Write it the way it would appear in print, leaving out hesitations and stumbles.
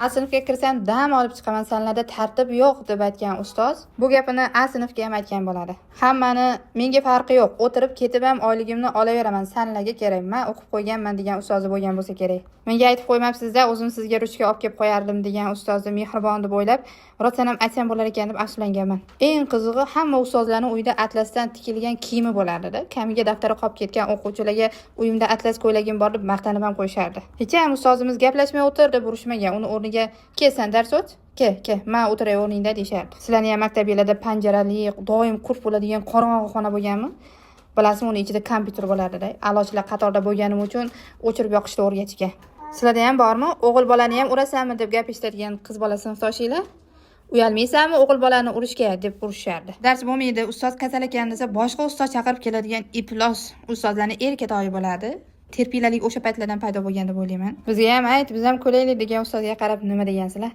A sinfga kirsam dam olib chiqaman, sanlarda tartib yo'q deb aytgan ustoz bu gapini A sinfga ham aytgan bo'ladi. Hammani menga farqi yo'q, o'tirib ketib ham oyligimni olaveraman, sanlarga kerak. Men o'qib qo'yganman degan ustozi bo'lgan bo'lsa kerak. Menga aytib qo'ymabsiz-da, o'zim sizga ruchka olib kelib qo'yardim degan ustozni mehribon deb o'ylab, rostdan ham aytsam bo'lar ekan deb afsuslanganman. Eng qizig'i, hamma ustozlarning uyida atlasdan tikilgan kiyimi bo'lardi-da. Kamiga daftari qolib ketgan o'quvchilarga uyimda atlas ko'ylagim bor deb maqtanib ham qo'yishardi. Hech ham ustozimiz gaplashmay o'tir deb urishmagan. Uni o'rniga kelsan dars o't, ke, men o'tiray o'rningda deyishardi. Sizlarning ham maktabinglarda panjarali, doim qurf bo'ladigan qorong'i xona bo'lganmi? Bilasizmi, uni ichida kompyuter bo'lardi-da. A'lochilar qatorda bo'lganim uchun o'chirib yoqishni o'rgatgan. Sizlarda ham bormi? O'g'il bolani ham urasanmi deb gap eshitadigan qiz bola sinfdoshinglar? Uyalmaysanmi o'g'il bolani urishga deb urishardi. Dars bo'lmaydi, ustoz kasal ekan desa, boshqa ustoz chaqirib keladigan iflos ustozlarning erkatoyi bo'ladi. Terpilalik o'sha paytlardan paydo bo'lgan deb o'ylayman. Bizga ham ayt, biz ham ko'laylik degan ustozga qarab nima degansizlar?